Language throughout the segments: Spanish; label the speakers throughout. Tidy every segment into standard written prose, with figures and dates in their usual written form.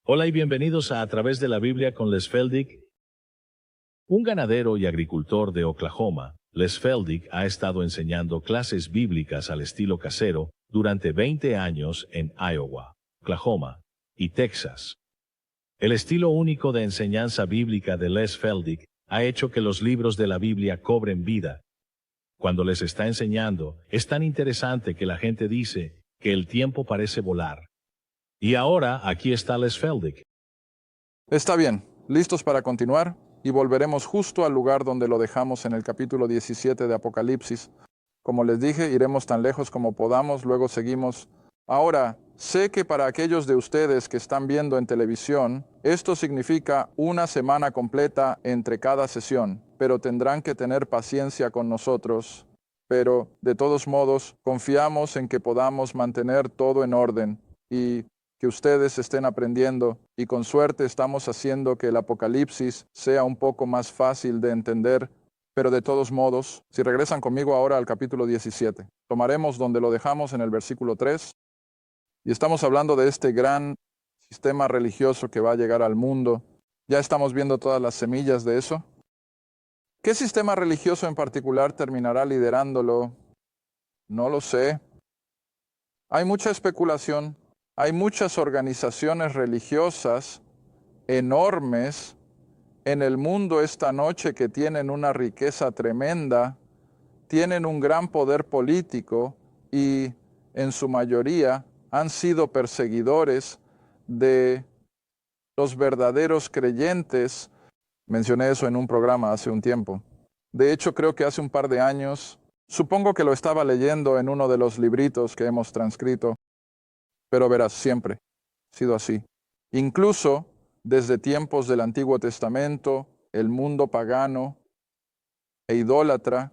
Speaker 1: Hola y bienvenidos a Través de la Biblia con Les Feldick. Un ganadero y agricultor de Oklahoma, Les Feldick ha estado enseñando clases bíblicas al estilo casero durante 20 años en Iowa, Oklahoma y Texas. El estilo único de enseñanza bíblica de Les Feldick ha hecho que los libros de la Biblia cobren vida. Cuando les está enseñando, es tan interesante que la gente dice que el tiempo parece volar. Y ahora, aquí está Les Feldick.
Speaker 2: Está bien, listos para continuar y volveremos justo al lugar donde lo dejamos en el capítulo 17 de Apocalipsis. Como les dije, iremos tan lejos como podamos, luego seguimos. Ahora, sé que para aquellos de ustedes que están viendo en televisión, esto significa una semana completa entre cada sesión, pero tendrán que tener paciencia con nosotros. Pero, de todos modos, confiamos en que podamos mantener todo en orden y que ustedes estén aprendiendo, y con suerte estamos haciendo que el Apocalipsis sea un poco más fácil de entender. Pero de todos modos, si regresan conmigo ahora al capítulo 17, tomaremos donde lo dejamos en el versículo 3, y estamos hablando de este gran sistema religioso que va a llegar al mundo. Ya estamos viendo todas las semillas de eso. ¿Qué sistema religioso en particular terminará liderándolo? No lo sé. Hay mucha especulación. Hay muchas organizaciones religiosas enormes en el mundo esta noche que tienen una riqueza tremenda, tienen un gran poder político y en su mayoría han sido perseguidores de los verdaderos creyentes. Mencioné eso en un programa hace un tiempo. De hecho, creo que hace un par de años, supongo que lo estaba leyendo en uno de los libritos que hemos transcrito, pero verás, siempre ha sido así. Incluso desde tiempos del Antiguo Testamento, el mundo pagano e idólatra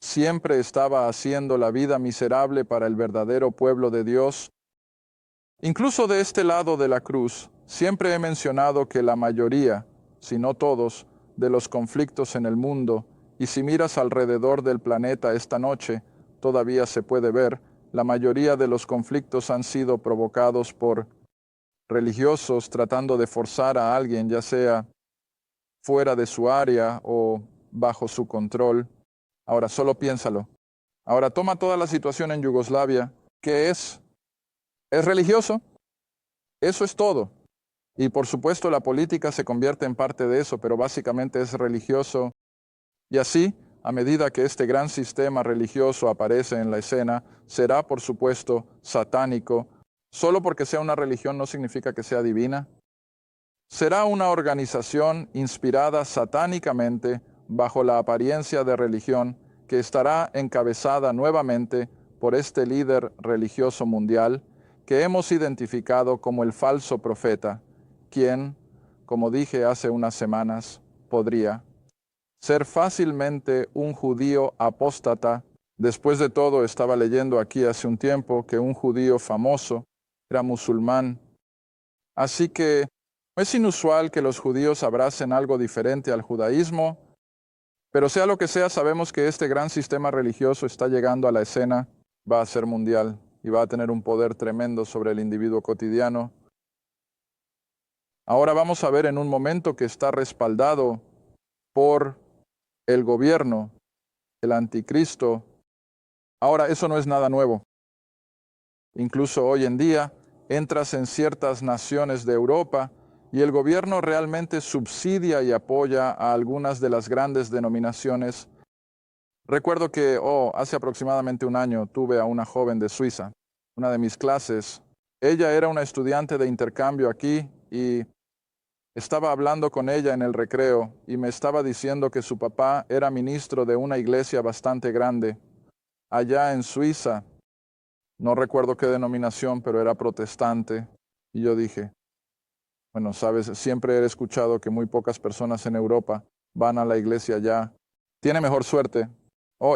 Speaker 2: siempre estaba haciendo la vida miserable para el verdadero pueblo de Dios. Incluso de este lado de la cruz, siempre he mencionado que la mayoría, si no todos, de los conflictos en el mundo, y si miras alrededor del planeta esta noche, todavía se puede ver, la mayoría de los conflictos han sido provocados por religiosos tratando de forzar a alguien, ya sea fuera de su área o bajo su control. Ahora, solo piénsalo. Ahora, toma toda la situación en Yugoslavia, que es religioso. Eso es todo. Y por supuesto la política se convierte en parte de eso, pero básicamente es religioso. Y así, a medida que este gran sistema religioso aparece en la escena, será por supuesto satánico. Solo porque sea una religión no significa que sea divina. Será una organización inspirada satánicamente bajo la apariencia de religión que estará encabezada nuevamente por este líder religioso mundial que hemos identificado como el falso profeta, quien, como dije hace unas semanas, podría ser fácilmente un judío apóstata. Después de todo, estaba leyendo aquí hace un tiempo que un judío famoso era musulmán. Así que no es inusual que los judíos abracen algo diferente al judaísmo, pero sea lo que sea, sabemos que este gran sistema religioso está llegando a la escena, va a ser mundial y va a tener un poder tremendo sobre el individuo cotidiano. Ahora vamos a ver en un momento que está respaldado por el gobierno, el anticristo. Ahora, eso no es nada nuevo. Incluso hoy en día, entras en ciertas naciones de Europa y el gobierno realmente subsidia y apoya a algunas de las grandes denominaciones. Recuerdo que, hace aproximadamente un año tuve a una joven de Suiza, una de mis clases. Ella era una estudiante de intercambio aquí y estaba hablando con ella en el recreo y me estaba diciendo que su papá era ministro de una iglesia bastante grande allá en Suiza. No recuerdo qué denominación, pero era protestante. Y yo dije, bueno, sabes, siempre he escuchado que muy pocas personas en Europa van a la iglesia allá. ¿Tiene mejor suerte?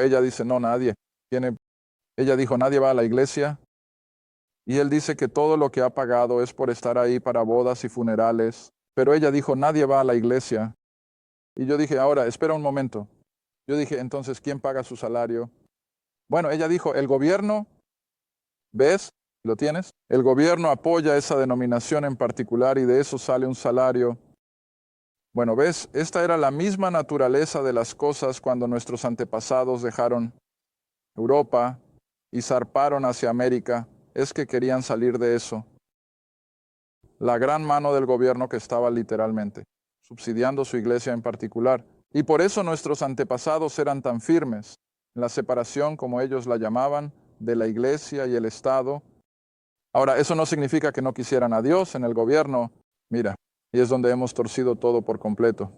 Speaker 2: Ella dice, no, nadie. Ella dijo, nadie va a la iglesia. Y él dice que todo lo que ha pagado es por estar ahí para bodas y funerales. Pero ella dijo, nadie va a la iglesia. Y yo dije, ahora, espera un momento. Yo dije, entonces, ¿quién paga su salario? Bueno, ella dijo, el gobierno. ¿Ves? ¿Lo tienes? El gobierno apoya esa denominación en particular y de eso sale un salario. Bueno, ¿ves? Esta era la misma naturaleza de las cosas cuando nuestros antepasados dejaron Europa y zarparon hacia América. Es que querían salir de eso. La gran mano del gobierno que estaba literalmente subsidiando su iglesia en particular. Y por eso nuestros antepasados eran tan firmes en la separación, como ellos la llamaban, de la iglesia y el Estado. Ahora, eso no significa que no quisieran a Dios en el gobierno. Mira, y es donde hemos torcido todo por completo.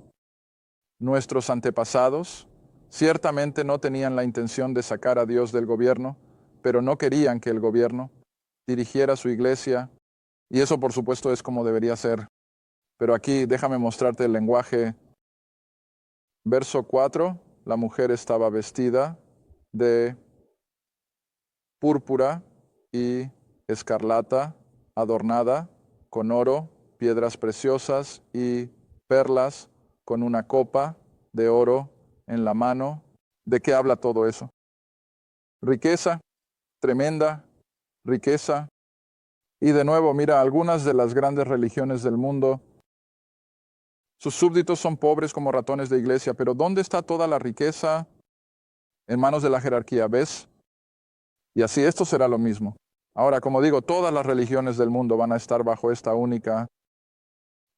Speaker 2: Nuestros antepasados ciertamente no tenían la intención de sacar a Dios del gobierno, pero no querían que el gobierno dirigiera su iglesia, y eso por supuesto es como debería ser. Pero aquí déjame mostrarte el lenguaje. Verso 4, la mujer estaba vestida de púrpura y escarlata, adornada con oro, piedras preciosas y perlas, con una copa de oro en la mano. ¿De qué habla todo eso? Riqueza, tremenda riqueza. Y de nuevo, mira, algunas de las grandes religiones del mundo, sus súbditos son pobres como ratones de iglesia, pero ¿dónde está toda la riqueza? En manos de la jerarquía, ¿ves? Y así esto será lo mismo. Ahora, como digo, todas las religiones del mundo van a estar bajo esta única.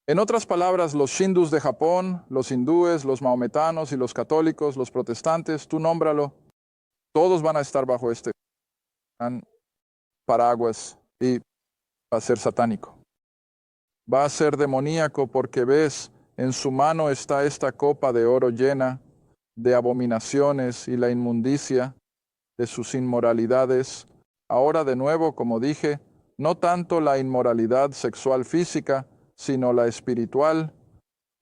Speaker 2: En otras palabras, los hindús de Japón, los hindúes, los maometanos y los católicos, los protestantes, tú nómbralo, todos van a estar bajo este gran paraguas y va a ser satánico. Va a ser demoníaco porque ves, en su mano está esta copa de oro llena de abominaciones y la inmundicia de sus inmoralidades. Ahora de nuevo, como dije, no tanto la inmoralidad sexual física, sino la espiritual.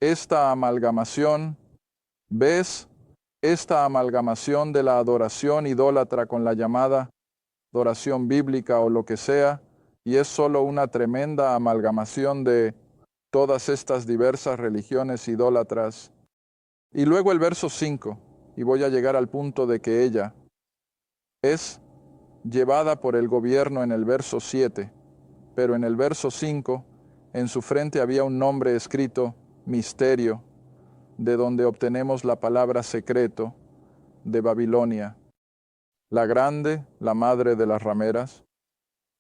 Speaker 2: Esta amalgamación, ¿ves? Esta amalgamación de la adoración idólatra con la llamada adoración bíblica o lo que sea, y es solo una tremenda amalgamación de todas estas diversas religiones idólatras. Y luego el verso 5, y voy a llegar al punto de que ella es llevada por el gobierno en el verso 7, pero en el verso 5, en su frente había un nombre escrito, misterio, de donde obtenemos la palabra secreto, de Babilonia, la grande, la madre de las rameras,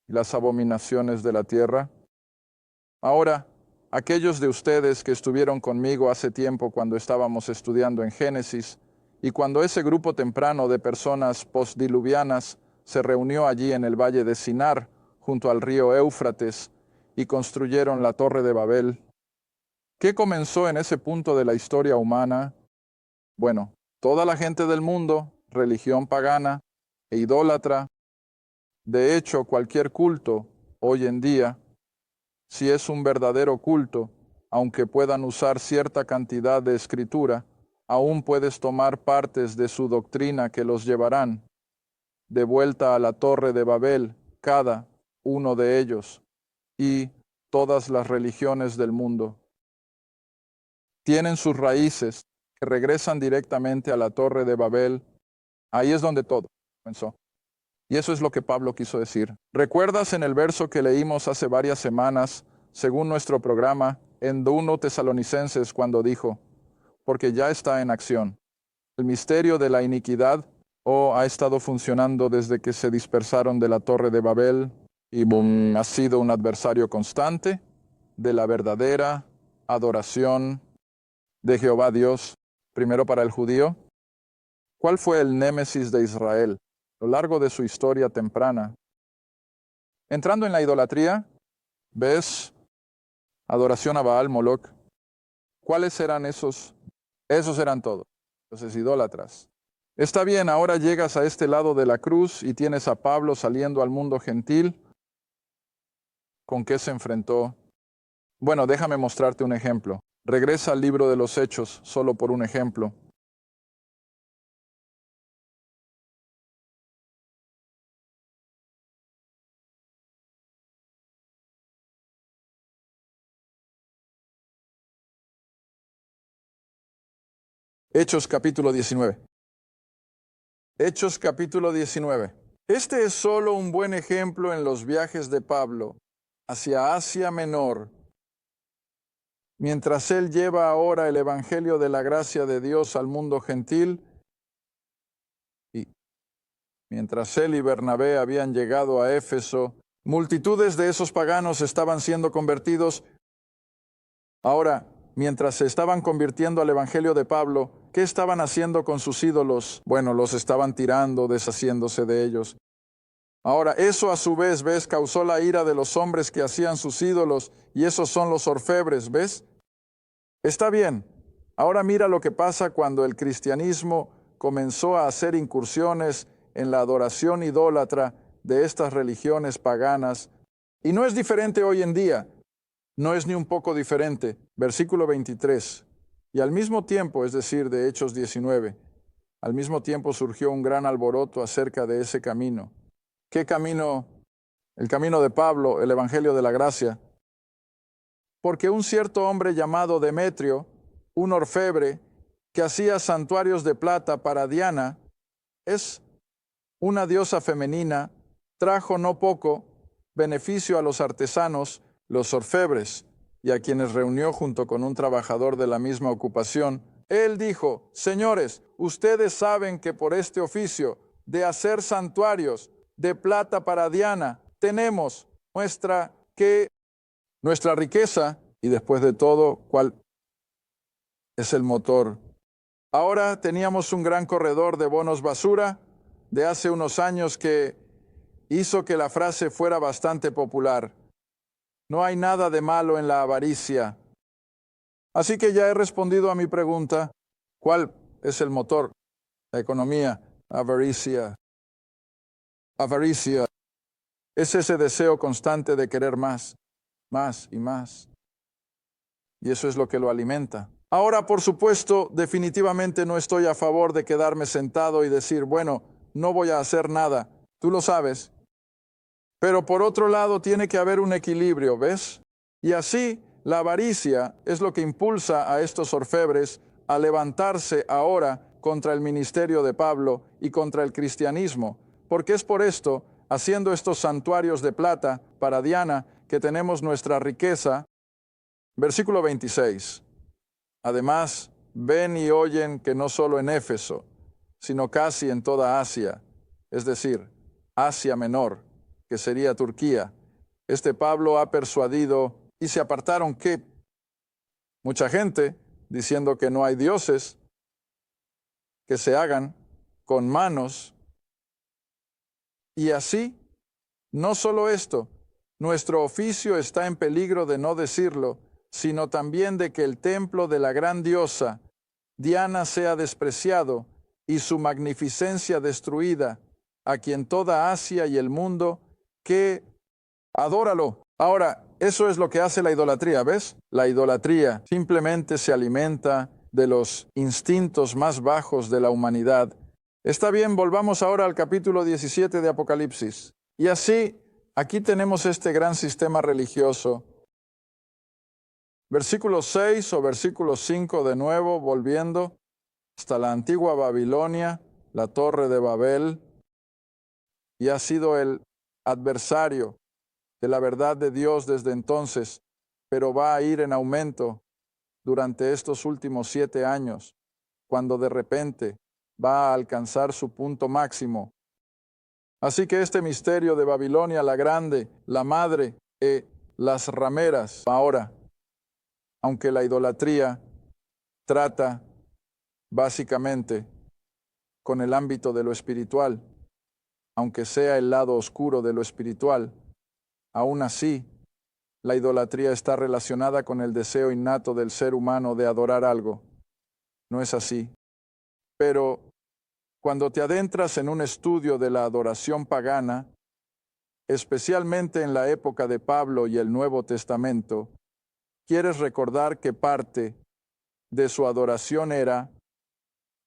Speaker 2: y las abominaciones de la tierra. Ahora, aquellos de ustedes que estuvieron conmigo hace tiempo cuando estábamos estudiando en Génesis, y cuando ese grupo temprano de personas postdiluvianas se reunió allí en el valle de Sinar, junto al río Éufrates, y construyeron la Torre de Babel. ¿Qué comenzó en ese punto de la historia humana? Bueno, toda la gente del mundo, religión pagana e idólatra. De hecho, cualquier culto hoy en día, si es un verdadero culto, aunque puedan usar cierta cantidad de escritura, aún puedes tomar partes de su doctrina que los llevarán de vuelta a la Torre de Babel, cada uno de ellos, y todas las religiones del mundo. Tienen sus raíces que regresan directamente a la Torre de Babel. Ahí es donde todo comenzó. Y eso es lo que Pablo quiso decir. ¿Recuerdas en el verso que leímos hace varias semanas, según nuestro programa, en 1 Tesalonicenses, cuando dijo, porque ya está en acción? El misterio de la iniquidad ha estado funcionando desde que se dispersaron de la Torre de Babel y ha sido un adversario constante de la verdadera adoración de Jehová Dios, primero para el judío. ¿Cuál fue el némesis de Israel a lo largo de su historia temprana? Entrando en la idolatría, ves adoración a Baal, Moloch. ¿Cuáles eran esos? Esos eran todos. Entonces, idólatras. Está bien, ahora llegas a este lado de la cruz y tienes a Pablo saliendo al mundo gentil. ¿Con qué se enfrentó? Bueno, déjame mostrarte un ejemplo. Regresa al libro de los Hechos, solo por un ejemplo. Hechos capítulo 19. Hechos capítulo 19. Este es solo un buen ejemplo en los viajes de Pablo hacia Asia Menor, mientras él lleva ahora el Evangelio de la gracia de Dios al mundo gentil, y mientras él y Bernabé habían llegado a Éfeso, multitudes de esos paganos estaban siendo convertidos. Ahora, mientras se estaban convirtiendo al Evangelio de Pablo, ¿qué estaban haciendo con sus ídolos? Bueno, los estaban tirando, deshaciéndose de ellos. Ahora, eso a su vez, ¿ves? Causó la ira de los hombres que hacían sus ídolos, y esos son los orfebres, ¿ves? Está bien. Ahora mira lo que pasa cuando el cristianismo comenzó a hacer incursiones en la adoración idólatra de estas religiones paganas. Y no es diferente hoy en día. No es ni un poco diferente. Versículo 23. Y al mismo tiempo, es decir, de Hechos 19, al mismo tiempo surgió un gran alboroto acerca de ese camino. ¿Qué camino? El camino de Pablo, el Evangelio de la gracia. Porque un cierto hombre llamado Demetrio, un orfebre, que hacía santuarios de plata para Diana, es una diosa femenina, trajo no poco beneficio a los artesanos, los orfebres, y a quienes reunió junto con un trabajador de la misma ocupación. Él dijo: señores, ustedes saben que por este oficio de hacer santuarios de plata para Diana, tenemos nuestra riqueza, y después de todo, ¿cuál es el motor? Ahora teníamos un gran corredor de bonos basura de hace unos años que hizo que la frase fuera bastante popular. No hay nada de malo en la avaricia. Así que ya he respondido a mi pregunta: ¿cuál es el motor? La economía. Avaricia. Avaricia es ese deseo constante de querer más, más y más. Y eso es lo que lo alimenta. Ahora, por supuesto, definitivamente no estoy a favor de quedarme sentado y decir, bueno, no voy a hacer nada. Tú lo sabes. Pero por otro lado, tiene que haber un equilibrio, ¿ves? Y así, la avaricia es lo que impulsa a estos orfebres a levantarse ahora contra el ministerio de Pablo y contra el cristianismo, porque es por esto, haciendo estos santuarios de plata para Diana, que tenemos nuestra riqueza. Versículo 26. Además, ven y oyen que no solo en Éfeso, sino casi en toda Asia, es decir, Asia Menor, que sería Turquía, este Pablo ha persuadido, y se apartaron ¿qué? Mucha gente, diciendo que no hay dioses que se hagan con manos. Y así, no solo esto, nuestro oficio está en peligro de no decirlo, sino también de que el templo de la gran diosa Diana sea despreciado y su magnificencia destruida, a quien toda Asia y el mundo que adóralo. Ahora, eso es lo que hace la idolatría, ¿ves? La idolatría simplemente se alimenta de los instintos más bajos de la humanidad. Está bien, volvamos ahora al capítulo 17 de Apocalipsis. Y así, aquí tenemos este gran sistema religioso. Versículo 6 o versículo 5 de nuevo, volviendo hasta la antigua Babilonia, la torre de Babel, y ha sido el adversario de la verdad de Dios desde entonces, pero va a ir en aumento durante estos últimos 7 años, cuando de repente va a alcanzar su punto máximo. Así que este misterio de Babilonia la Grande, la Madre y las rameras, ahora, aunque la idolatría trata básicamente con el ámbito de lo espiritual, aunque sea el lado oscuro de lo espiritual, aún así, la idolatría está relacionada con el deseo innato del ser humano de adorar algo. No es así. Pero cuando te adentras en un estudio de la adoración pagana, especialmente en la época de Pablo y el Nuevo Testamento, quieres recordar que parte de su adoración era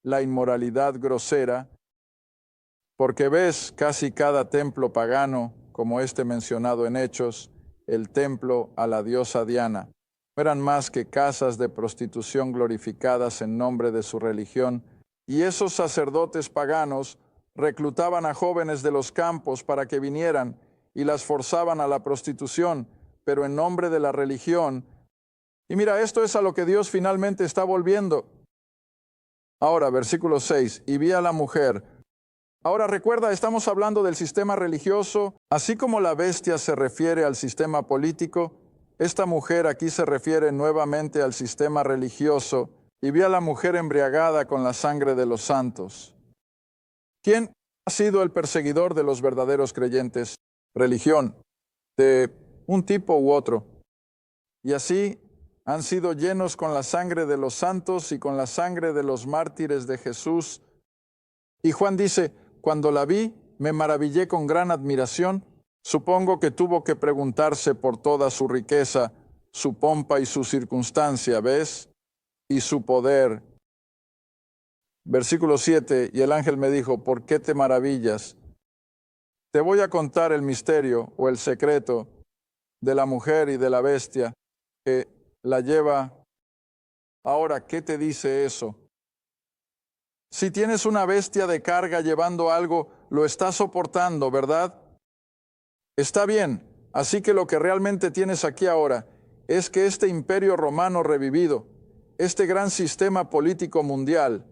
Speaker 2: la inmoralidad grosera, porque ves casi cada templo pagano, como este mencionado en Hechos, el templo a la diosa Diana, no eran más que casas de prostitución glorificadas en nombre de su religión, y esos sacerdotes paganos reclutaban a jóvenes de los campos para que vinieran y las forzaban a la prostitución, pero en nombre de la religión. Y mira, esto es a lo que Dios finalmente está volviendo. Ahora, versículo 6, y vi a la mujer. Ahora recuerda, estamos hablando del sistema religioso, así como la bestia se refiere al sistema político, esta mujer aquí se refiere nuevamente al sistema religioso, y vi a la mujer embriagada con la sangre de los santos. ¿Quién ha sido el perseguidor de los verdaderos creyentes? Religión, de un tipo u otro. Y así han sido llenos con la sangre de los santos y con la sangre de los mártires de Jesús. Y Juan dice, cuando la vi, me maravillé con gran admiración. Supongo que tuvo que preguntarse por toda su riqueza, su pompa y su circunstancia, ¿ves? Y su poder. Versículo 7, y el ángel me dijo, ¿por qué te maravillas? Te voy a contar el misterio o el secreto de la mujer y de la bestia que la lleva. Ahora, ¿qué te dice eso? Si tienes una bestia de carga llevando algo, lo estás soportando, ¿verdad? Está bien, así que lo que realmente tienes aquí ahora es que este imperio romano revivido, este gran sistema político mundial,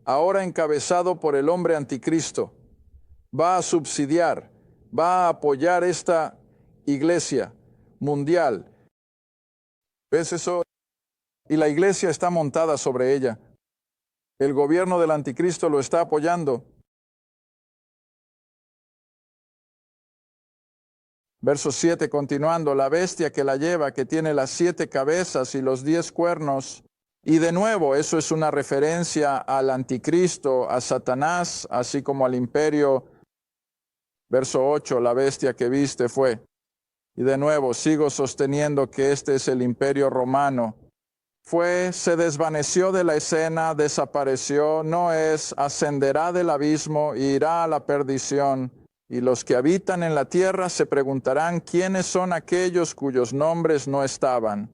Speaker 2: ahora encabezado por el hombre anticristo, va a subsidiar, va a apoyar esta iglesia mundial. ¿Ves eso? Y la iglesia está montada sobre ella. El gobierno del anticristo lo está apoyando. Verso 7, continuando, la bestia que la lleva, que tiene las 7 cabezas y los 10 cuernos. Y de nuevo, eso es una referencia al anticristo, a Satanás, así como al imperio. Verso 8, la bestia que viste fue. Y de nuevo, sigo sosteniendo que este es el imperio romano. Se desvaneció de la escena, desapareció, no es, ascenderá del abismo e irá a la perdición. Y los que habitan en la tierra se preguntarán quiénes son aquellos cuyos nombres no estaban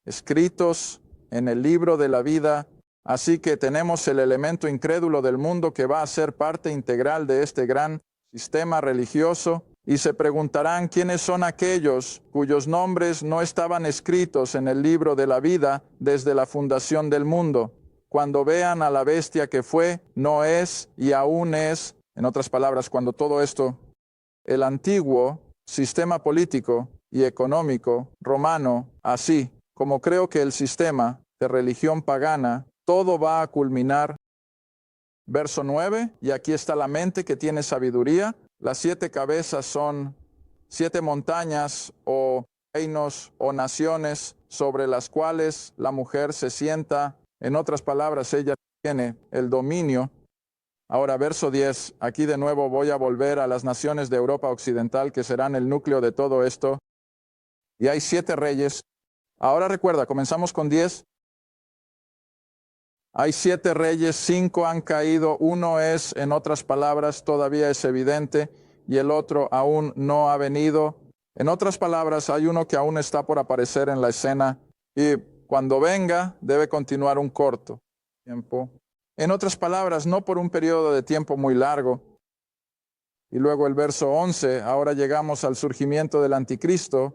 Speaker 2: escritos en el libro de la vida. Así que tenemos el elemento incrédulo del mundo que va a ser parte integral de este gran sistema religioso. Y se preguntarán quiénes son aquellos cuyos nombres no estaban escritos en el libro de la vida desde la fundación del mundo. Cuando vean a la bestia que fue, no es y aún es, en otras palabras, cuando todo esto, el antiguo sistema político y económico romano, así como creo que el sistema de religión pagana, todo va a culminar. Verso 9, y aquí está la mente que tiene sabiduría. Las 7 cabezas son 7 montañas o reinos o naciones sobre las cuales la mujer se sienta. En otras palabras, ella tiene el dominio. Ahora, verso 10, aquí de nuevo voy a volver a las naciones de Europa Occidental que serán el núcleo de todo esto. Y hay 7 reyes. Ahora recuerda, comenzamos con 10. Hay 7 reyes, 5 han caído, uno es, en otras palabras, todavía es evidente, y el otro aún no ha venido. En otras palabras, hay uno que aún está por aparecer en la escena, y cuando venga debe continuar un corto tiempo. En otras palabras, no por un periodo de tiempo muy largo. Y luego el verso 11, ahora llegamos al surgimiento del anticristo,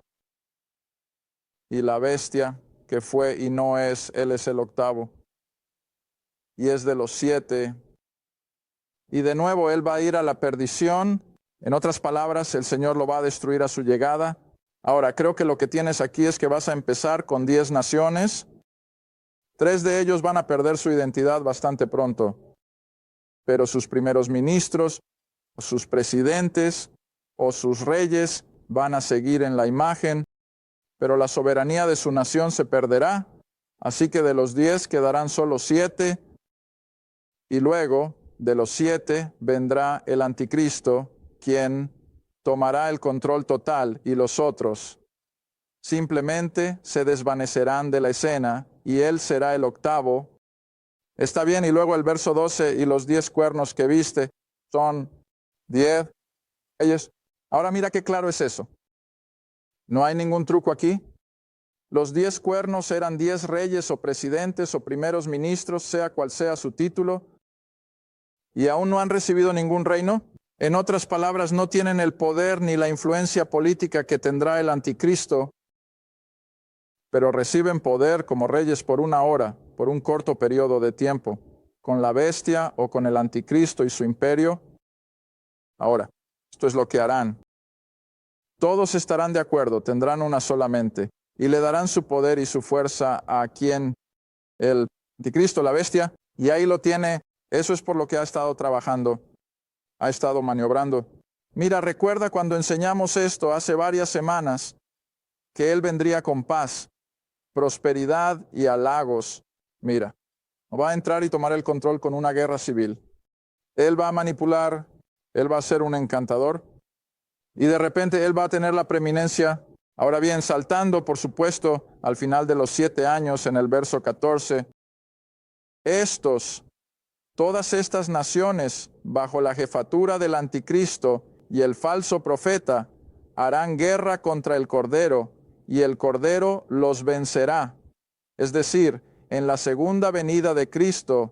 Speaker 2: y la bestia que fue y no es, él es el octavo. Y es de los 7. Y de nuevo él va a ir a la perdición. En otras palabras, el Señor lo va a destruir a su llegada. Ahora, creo que lo que tienes aquí es que vas a empezar con 10 naciones. 3 de ellos van a perder su identidad bastante pronto. Pero sus primeros ministros, sus presidentes o sus reyes van a seguir en la imagen. Pero la soberanía de su nación se perderá. Así que de los 10 quedarán solo 7. Y luego, de los 7, vendrá el anticristo, quien tomará el control total, y los otros simplemente se desvanecerán de la escena, y él será el octavo. Está bien, y luego el verso 12, y los 10 cuernos que viste son 10 reyes. Ahora mira qué claro es eso. No hay ningún truco aquí. Los 10 cuernos eran 10 reyes o presidentes o primeros ministros, sea cual sea su título. y aún no han recibido ningún reino. En otras palabras, no tienen el poder ni la influencia política que tendrá el anticristo, pero reciben poder como reyes por una hora, por un corto periodo de tiempo, con la bestia o con el anticristo y su imperio. Ahora, esto es lo que harán. Todos estarán de acuerdo, tendrán una sola mente, y le darán su poder y su fuerza a quien, el anticristo, la bestia, y ahí lo tiene. Eso es por lo que ha estado trabajando, ha estado maniobrando. Mira, recuerda cuando enseñamos esto hace varias semanas, que Él vendría con paz, prosperidad y halagos. Mira, va a entrar y tomar el control con una guerra civil. Él va a manipular, Él va a ser un encantador, y de repente Él va a tener la preeminencia. Ahora bien, saltando, por supuesto, al final de los 7 años, en el verso 14, todas estas naciones, bajo la jefatura del anticristo y el falso profeta, harán guerra contra el Cordero, y el Cordero los vencerá. Es decir, en la segunda venida de Cristo,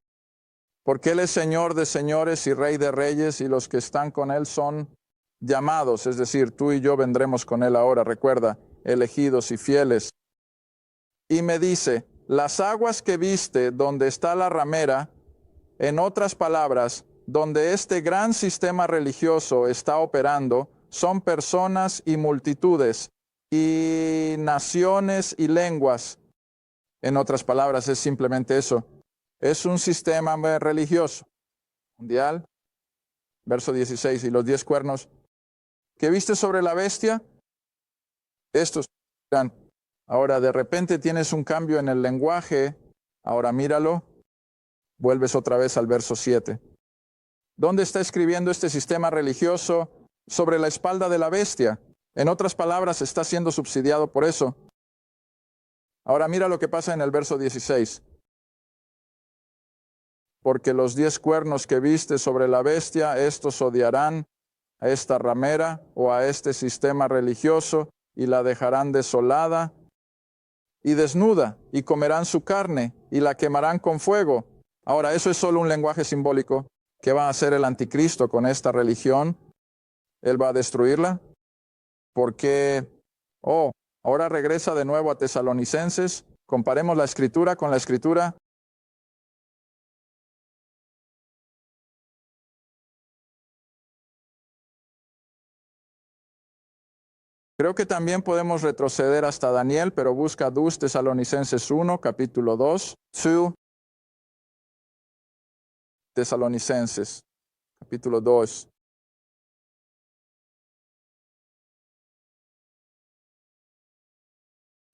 Speaker 2: porque Él es Señor de señores y Rey de reyes, y los que están con Él son llamados, es decir, tú y yo vendremos con Él ahora, recuerda, elegidos y fieles. Y me dice, las aguas que viste donde está la ramera, en otras palabras, donde este gran sistema religioso está operando, son personas y multitudes, y naciones y lenguas. En otras palabras, es simplemente eso. Es un sistema religioso mundial. Verso 16, y los 10 cuernos que viste sobre la bestia, estos eran. Ahora de repente tienes un cambio en el lenguaje. Ahora míralo. Vuelves otra vez al verso 7. ¿Dónde está escribiendo este sistema religioso? Sobre la espalda de la bestia. En otras palabras, está siendo subsidiado por eso. Ahora mira lo que pasa en el verso 16. Porque los 10 cuernos que viste sobre la bestia, estos odiarán a esta ramera o a este sistema religioso y la dejarán desolada y desnuda, y comerán su carne y la quemarán con fuego. Ahora, eso es solo un lenguaje simbólico. ¿Qué va a hacer el anticristo con esta religión? Él va a destruirla. Porque, ahora regresa de nuevo a Tesalonicenses. Comparemos la Escritura con la Escritura. Creo que también podemos retroceder hasta Daniel, pero busca 2 Tesalonicenses 1, capítulo 2. 2 Tesalonicenses, capítulo 2.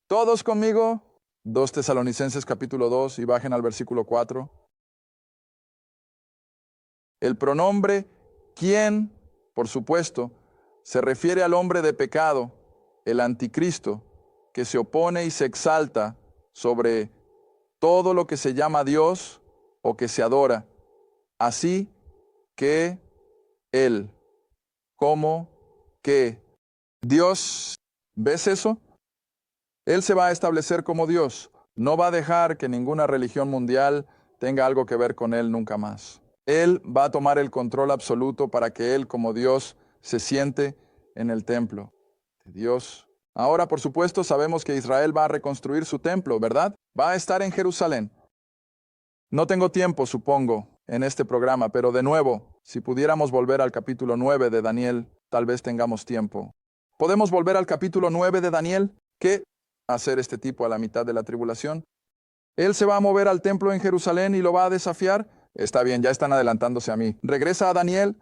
Speaker 2: Todos conmigo, 2 Tesalonicenses, capítulo 2, y bajen al versículo 4. El pronombre ¿quién? Por supuesto, se refiere al hombre de pecado, el anticristo, que se opone y se exalta sobre todo lo que se llama Dios o que se adora. Así que Él, como que Dios, ¿ves eso? Él se va a establecer como Dios. No va a dejar que ninguna religión mundial tenga algo que ver con Él nunca más. Él va a tomar el control absoluto para que Él, como Dios, se siente en el templo de Dios. Ahora, por supuesto, sabemos que Israel va a reconstruir su templo, ¿verdad? Va a estar en Jerusalén. No tengo tiempo, supongo, en este programa, pero de nuevo, si pudiéramos volver al capítulo 9 de Daniel, tal vez tengamos tiempo. ¿Podemos volver al capítulo 9 de Daniel? ¿Qué va a hacer este tipo a la mitad de la tribulación? Él se va a mover al templo en Jerusalén y lo va a desafiar. Está bien, ya están adelantándose a mí. Regresa a Daniel.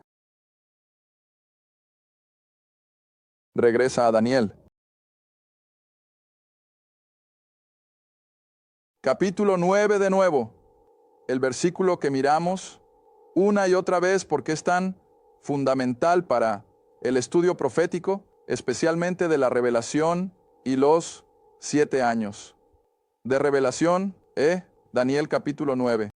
Speaker 2: Regresa a Daniel. Capítulo 9 de nuevo. El versículo que miramos una y otra vez porque es tan fundamental para el estudio profético, especialmente de la revelación y los 7 años. De revelación, Daniel capítulo 9.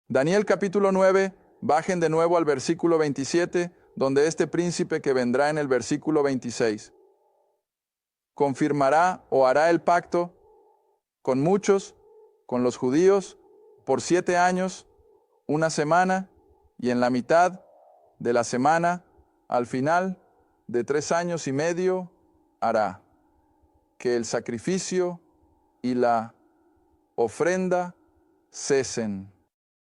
Speaker 2: Daniel capítulo 9, bajen de nuevo al versículo 27, donde este príncipe que vendrá en el versículo 26 confirmará o hará el pacto con muchos, con los judíos, por 7 años, una semana, y en la mitad de la semana, al final de 3 años y medio, hará que el sacrificio y la ofrenda cesen.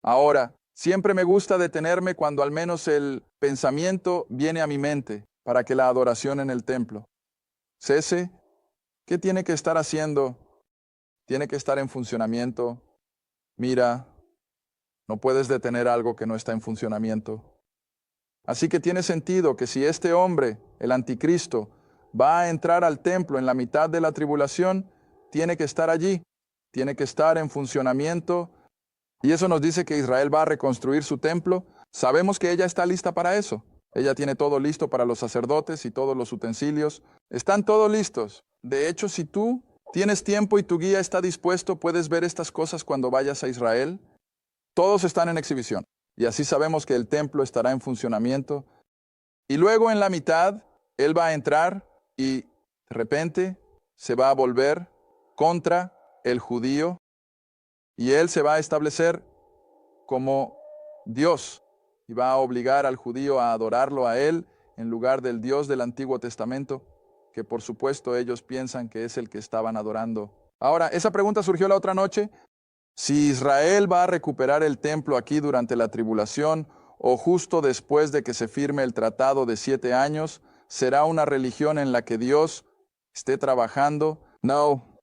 Speaker 2: Ahora, siempre me gusta detenerme cuando al menos el pensamiento viene a mi mente para que la adoración en el templo cese. ¿Qué tiene que estar haciendo? Tiene que estar en funcionamiento. Mira, no puedes detener algo que no está en funcionamiento. Así que tiene sentido que si este hombre, el anticristo, va a entrar al templo en la mitad de la tribulación, tiene que estar allí, tiene que estar en funcionamiento. Y eso nos dice que Israel va a reconstruir su templo. Sabemos que ella está lista para eso. Ella tiene todo listo para los sacerdotes y todos los utensilios. Están todos listos. De hecho, si tú tienes tiempo y tu guía está dispuesto, puedes ver estas cosas cuando vayas a Israel. Todos están en exhibición. Y así sabemos que el templo estará en funcionamiento. Y luego en la mitad, él va a entrar y de repente se va a volver contra el judío. Y él se va a establecer como Dios y va a obligar al judío a adorarlo a él en lugar del Dios del Antiguo Testamento, que por supuesto ellos piensan que es el que estaban adorando. Ahora, esa pregunta surgió la otra noche. Si Israel va a recuperar el templo aquí durante la tribulación o justo después de que se firme el tratado de 7 años, ¿será una religión en la que Dios esté trabajando? No.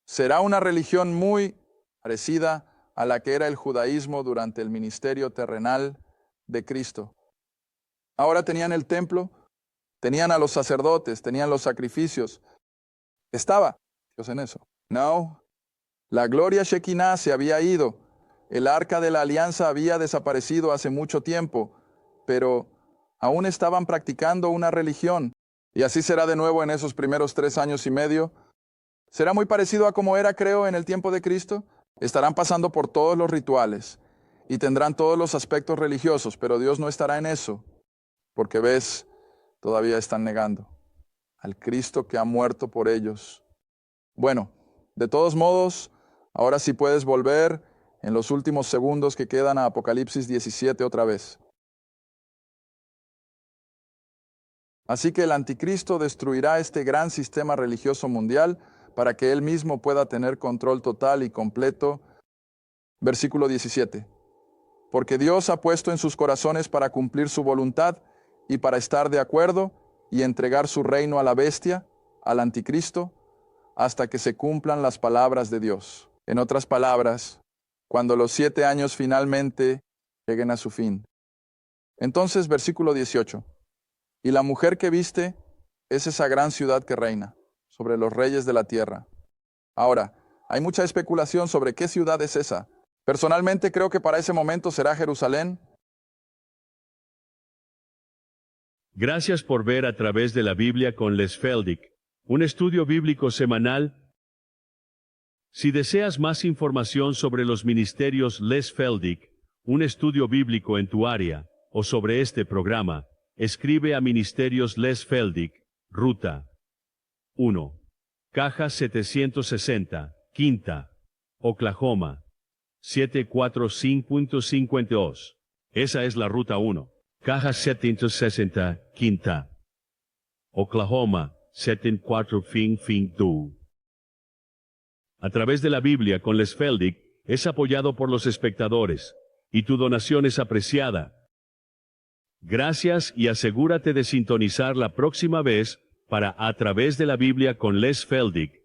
Speaker 2: Será una religión muy parecida a la que era el judaísmo durante el ministerio terrenal de Cristo. Ahora tenían el templo, tenían a los sacerdotes, tenían los sacrificios. ¿Estaba Dios en eso? No. La gloria Shekinah se había ido. El arca de la alianza había desaparecido hace mucho tiempo, pero aún estaban practicando una religión. Y así será de nuevo en esos primeros 3 años y medio. Será muy parecido a como era, creo, en el tiempo de Cristo. Estarán pasando por todos los rituales y tendrán todos los aspectos religiosos, pero Dios no estará en eso, porque ves, todavía están negando al Cristo que ha muerto por ellos. Bueno, de todos modos, ahora sí puedes volver en los últimos segundos que quedan a Apocalipsis 17 otra vez. Así que el anticristo destruirá este gran sistema religioso mundial para que él mismo pueda tener control total y completo. Versículo 17. Porque Dios ha puesto en sus corazones para cumplir su voluntad y para estar de acuerdo y entregar su reino a la bestia, al anticristo, hasta que se cumplan las palabras de Dios. En otras palabras, cuando los 7 años finalmente lleguen a su fin. Entonces, versículo 18. Y la mujer que viste es esa gran ciudad que reina sobre los reyes de la tierra. Ahora, hay mucha especulación sobre qué ciudad es esa. Personalmente creo que para ese momento será Jerusalén.
Speaker 1: Gracias por ver a través de la Biblia con Les Feldick, un estudio bíblico semanal. Si deseas más información sobre los ministerios Les Feldick, un estudio bíblico en tu área, o sobre este programa, escribe a Ministerios Les Feldick, Ruta 1. Caja 760, Quinta, Oklahoma, 74552. Esa es la Ruta 1. Caja 760, Quinta, Oklahoma, 74552. A través de la Biblia con Les Feldick es apoyado por los espectadores, y tu donación es apreciada. Gracias y asegúrate de sintonizar la próxima vez para A través de la Biblia con Les Feldick.